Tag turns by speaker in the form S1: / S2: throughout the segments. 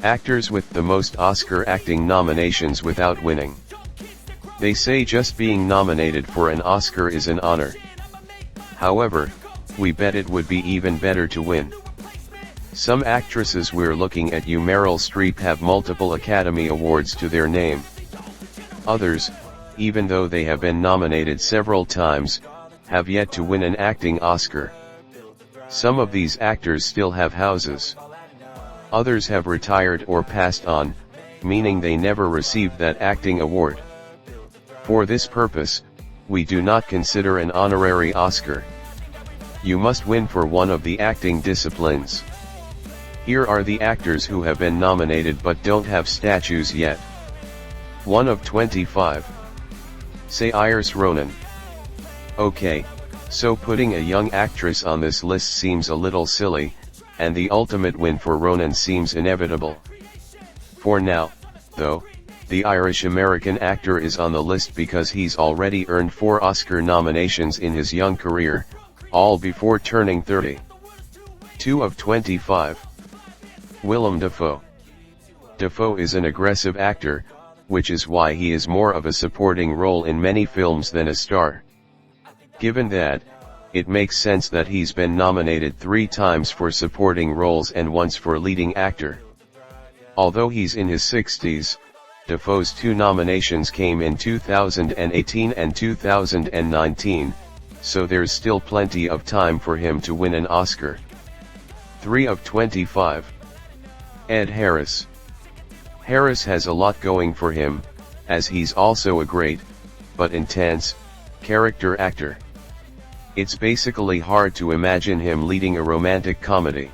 S1: Actors with the most Oscar acting nominations without winning. They say just being nominated for an Oscar is an honor. However, we bet it would be even better to win. Some actresses, we're looking at you, Meryl Streep, have multiple Academy Awards to their name. Others, even though they have been nominated several times, have yet to win an acting Oscar. Some of these actors still have houses. Others have retired or passed on, meaning they never received that acting award. For this purpose, we do not consider an honorary Oscar. You must win for one of the acting disciplines. Here are the actors who have been nominated but don't have statues yet. 1 of 25. Saoirse Ronan. Okay, so putting a young actress on this list seems a little silly, and the ultimate win for Ronan seems inevitable. For now, though, the Irish-American actor is on the list because he's already earned 4 Oscar nominations in his young career, all before turning 30. 2 of 25. Willem Dafoe. Dafoe is an aggressive actor, which is why he is more of a supporting role in many films than a star. Given that, it makes sense that he's been nominated 3 times for supporting roles and once for leading actor. Although he's in his 60s, Dafoe's 2 nominations came in 2018 and 2019, so there's still plenty of time for him to win an Oscar. 3 of 25. Ed Harris. Harris has a lot going for him, as he's also a great, but intense, character actor. It's basically hard to imagine him leading a romantic comedy.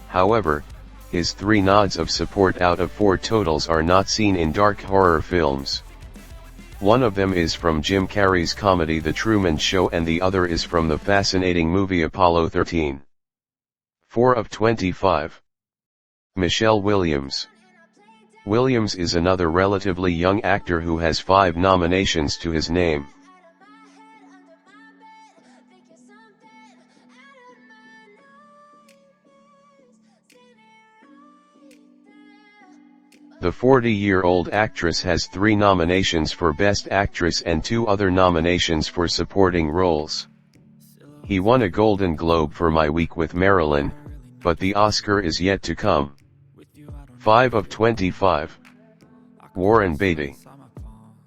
S1: However, his 3 nods of support out of 4 totals are not seen in dark horror films. One of them is from Jim Carrey's comedy The Truman Show, and the other is from the fascinating movie Apollo 13. 4 of 25. Michelle Williams. Williams is another relatively young actor who has 5 nominations to his name. The 40-year-old actress has 3 nominations for Best Actress and 2 other nominations for supporting roles. He won a Golden Globe for My Week with Marilyn, but the Oscar is yet to come. 5 of 25. Warren Beatty.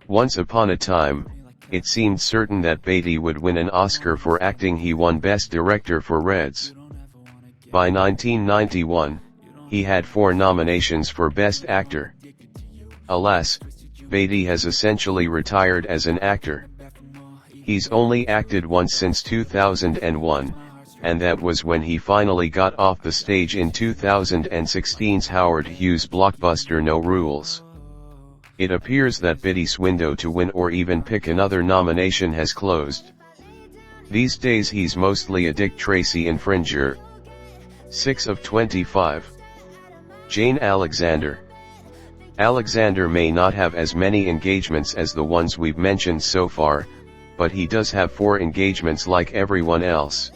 S1: Once upon a time, it seemed certain that Beatty would win an Oscar for acting. He won Best Director for Reds. By 1991, he had 4 nominations for Best Actor. Alas, Beatty has essentially retired as an actor. He's only acted once since 2001, and that was when he finally got off the stage in 2016's Howard Hughes blockbuster No Rules. It appears that Beatty's window to win or even pick another nomination has closed. These days he's mostly a Dick Tracy infringer. 6 of 25. Jane Alexander. Alexander may not have as many engagements as the ones we've mentioned so far, but he does have 4 engagements like everyone else.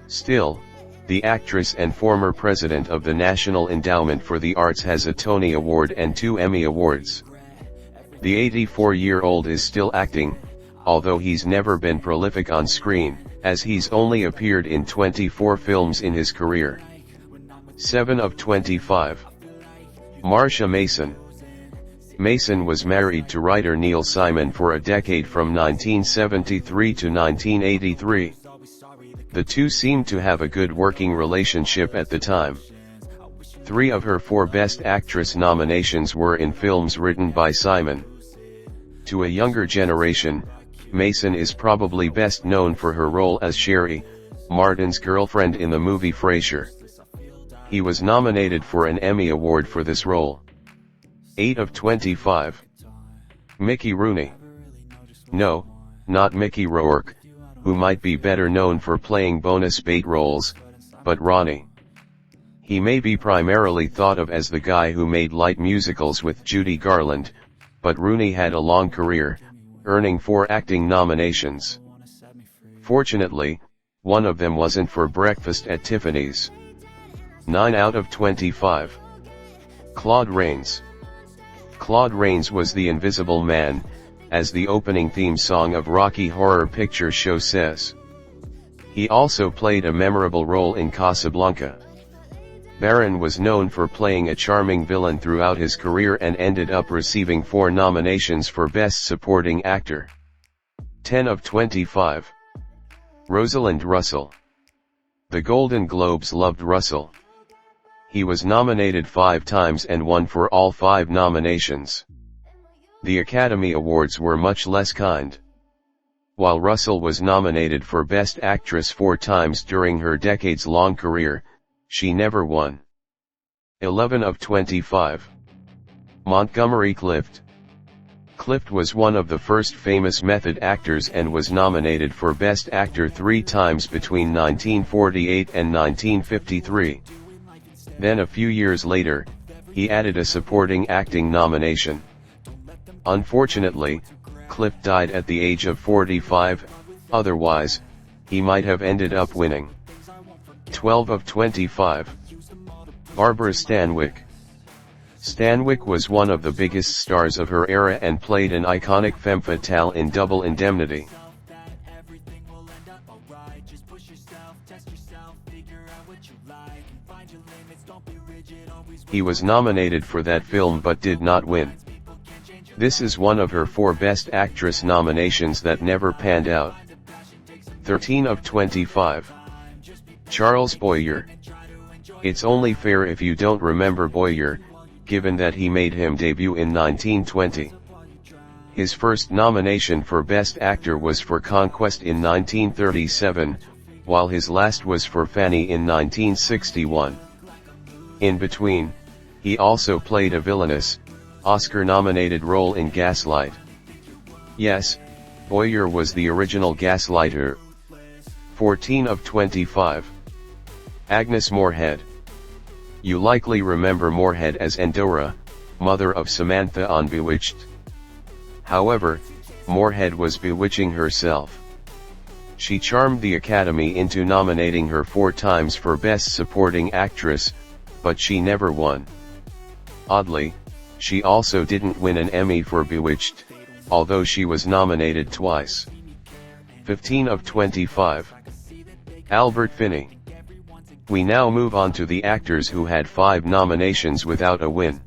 S1: Still, the actress and former president of the National Endowment for the Arts has a Tony Award and 2 Emmy Awards. The 84-year-old is still acting, although he's never been prolific on screen, as he's only appeared in 24 films in his career. 7 of 25. Marsha Mason. Mason was married to writer Neil Simon for a decade from 1973 to 1983. The two seemed to have a good working relationship at the time. 3 of her 4 Best Actress nominations were in films written by Simon. To a younger generation, Mason is probably best known for her role as Sherry, Martin's girlfriend in the movie Frasier. He was nominated for an Emmy Award for this role. 8 of 25. Mickey Rooney. No, not Mickey Rourke, who might be better known for playing bonus bait roles, but Ronnie. He may be primarily thought of as the guy who made light musicals with Judy Garland, but Rooney had a long career, earning 4 acting nominations. Fortunately, one of them wasn't for Breakfast at Tiffany's. 9 out of 25. Claude Rains. Claude Rains was the Invisible Man, as the opening theme song of Rocky Horror Picture Show says. He also played a memorable role in Casablanca. Baron was known for playing a charming villain throughout his career and ended up receiving 4 nominations for Best Supporting Actor. 10 of 25. Rosalind Russell. The Golden Globes loved Russell. He was nominated 5 times and won for all 5 nominations. The Academy Awards were much less kind. While Russell was nominated for Best Actress 4 times during her decades-long career, she never won. 11 of 25. Montgomery Clift. Clift was one of the first famous method actors and was nominated for Best Actor 3 times between 1948 and 1953. Then a few years later, he added a supporting acting nomination. Unfortunately, Clift died at the age of 45, otherwise, he might have ended up winning. 12 of 25. Barbara Stanwyck. Stanwyck was one of the biggest stars of her era and played an iconic femme fatale in Double Indemnity. He was nominated for that film but did not win. This is one of her 4 Best Actress nominations that never panned out. 13 of 25. Charles Boyer. It's only fair if you don't remember Boyer, given that he made him debut in 1920. His first nomination for Best Actor was for Conquest in 1937, while his last was for Fanny in 1961. In between, he also played a villainous, Oscar-nominated role in Gaslight. Yes, Boyer was the original Gaslighter. 14 of 25. Agnes Moorehead. You likely remember Moorehead as Endora, mother of Samantha on Bewitched. However, Moorehead was bewitching herself. She charmed the Academy into nominating her 4 times for Best Supporting Actress, but she never won. Oddly, she also didn't win an Emmy for Bewitched, although she was nominated twice. 15 of 25. Albert Finney. We now move on to the actors who had 5 nominations without a win.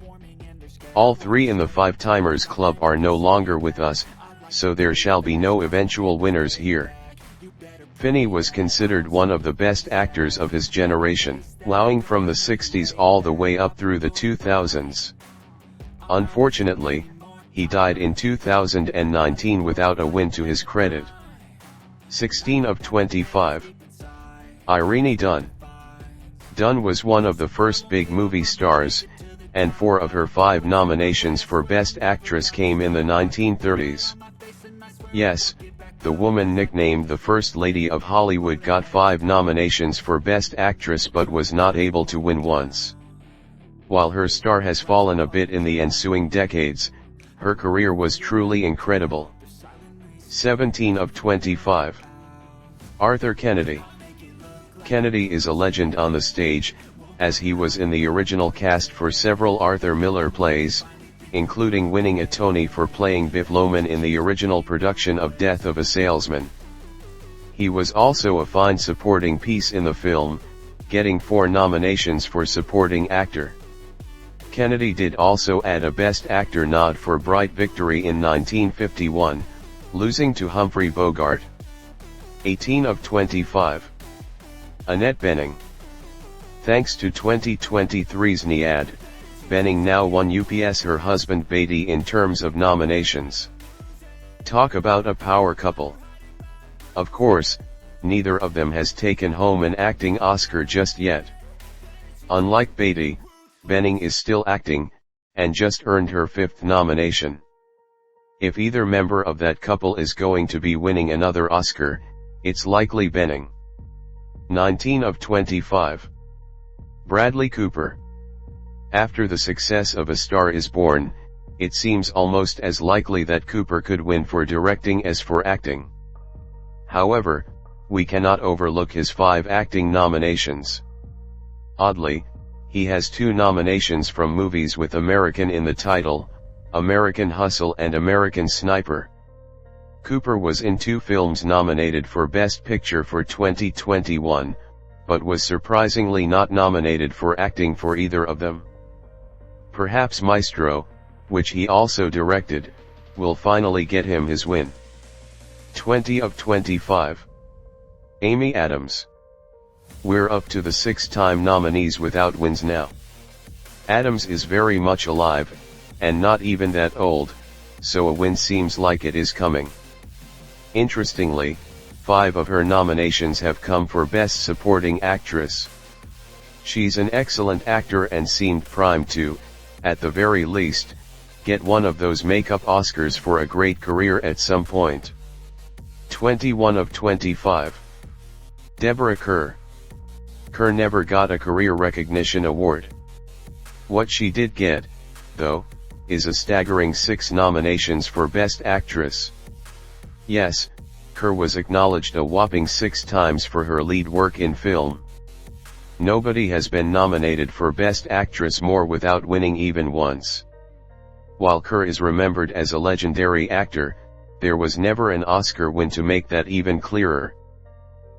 S1: All 3 in the 5-timers club are no longer with us, so there shall be no eventual winners here. Finney was considered one of the best actors of his generation, wowing from the 60s all the way up through the 2000s. Unfortunately, he died in 2019 without a win to his credit. 16 of 25. Irene Dunne. Dunne was one of the first big movie stars, and 4 of her 5 nominations for Best Actress came in the 1930s. Yes, the woman nicknamed the First Lady of Hollywood got 5 nominations for Best Actress but was not able to win once. While her star has fallen a bit in the ensuing decades, her career was truly incredible. 17 of 25. Arthur Kennedy. Kennedy is a legend on the stage, as he was in the original cast for several Arthur Miller plays, including winning a Tony for playing Biff Loman in the original production of Death of a Salesman. He was also a fine supporting piece in the film, getting 4 nominations for supporting actor. Kennedy did also add a Best Actor nod for Bright Victory in 1951, losing to Humphrey Bogart. 18 of 25. Annette Bening. Thanks to 2023's NIAD, Bening now won UPS her husband Beatty in terms of nominations. Talk about a power couple. Of course, neither of them has taken home an acting Oscar just yet. Unlike Beatty, Bening is still acting, and just earned her 5th nomination. If either member of that couple is going to be winning another Oscar, it's likely Bening. 19 of 25. Bradley Cooper. After the success of A Star Is Born, it seems almost as likely that Cooper could win for directing as for acting. However, we cannot overlook his 5 acting nominations. Oddly, He has 2 nominations from movies with American in the title, American Hustle and American Sniper. Cooper was in 2 films nominated for Best Picture for 2021, but was surprisingly not nominated for acting for either of them. Perhaps Maestro, which he also directed, will finally get him his win. 20 of 25. Amy Adams. We're up to the 6-time nominees without wins now. Adams is very much alive, and not even that old, so a win seems like it is coming. Interestingly, 5 of her nominations have come for Best Supporting Actress. She's an excellent actor and seemed primed to, at the very least, get one of those makeup Oscars for a great career at some point. 21 of 25. Deborah Kerr. Kerr never got a career recognition award. What she did get, though, is a staggering 6 nominations for Best Actress. Yes, Kerr was acknowledged a whopping 6 times for her lead work in film. Nobody has been nominated for Best Actress more without winning even once. While Kerr is remembered as a legendary actor, there was never an Oscar win to make that even clearer.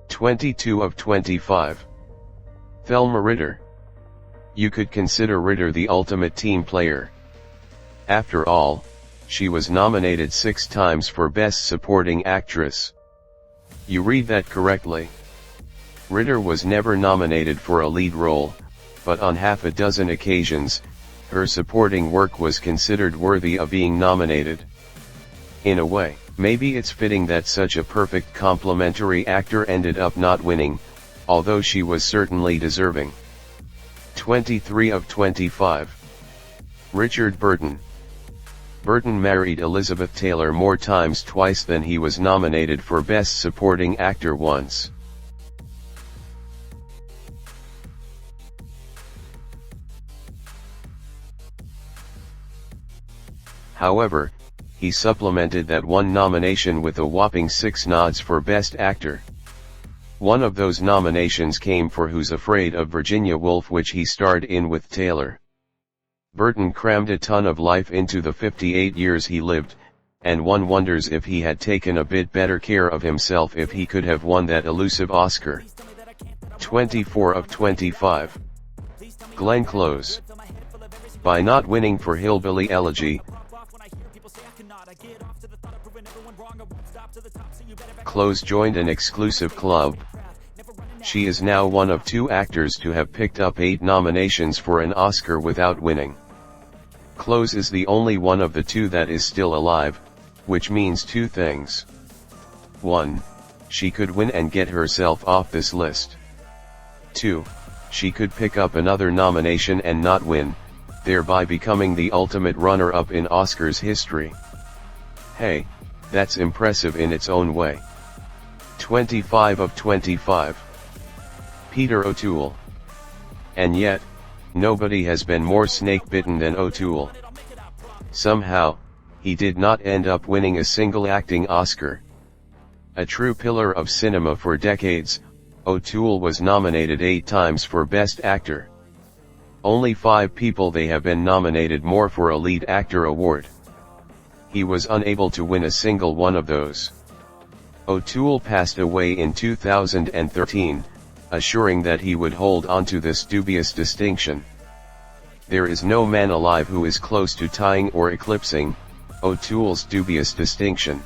S1: 22 of 25. Thelma Ritter. You could consider Ritter the ultimate team player. After all, she was nominated 6 times for Best Supporting Actress. You read that correctly. Ritter was never nominated for a lead role, but on half a dozen occasions, her supporting work was considered worthy of being nominated. In a way, maybe it's fitting that such a perfect complementary actor ended up not winning, although she was certainly deserving. 23 of 25. Richard Burton. Burton married Elizabeth Taylor more times twice than he was nominated for Best Supporting Actor once. However, he supplemented that one nomination with a whopping 6 nods for Best Actor. One of those nominations came for Who's Afraid of Virginia Woolf, which he starred in with Taylor. Burton crammed a ton of life into the 58 years he lived, and one wonders if he had taken a bit better care of himself if he could have won that elusive Oscar. 24 of 25. Glenn Close. By not winning for Hillbilly Elegy, Close joined an exclusive club. She is now one of 2 actors to have picked up 8 nominations for an Oscar without winning. Close is the only one of the 2 that is still alive, which means 2 things. 1. She could win and get herself off this list. 2. She could pick up another nomination and not win, thereby becoming the ultimate runner-up in Oscars history. Hey, that's impressive in its own way. 25 of 25. Peter O'Toole. And yet, nobody has been more snake-bitten than O'Toole. Somehow, he did not end up winning a single acting Oscar. A true pillar of cinema for decades, O'Toole was nominated 8 times for Best Actor. Only 5 people they have been nominated more for a Lead Actor award. He was unable to win a single one of those. O'Toole passed away in 2013, assuring that he would hold on to this dubious distinction. There is no man alive who is close to tying or eclipsing O'Toole's dubious distinction.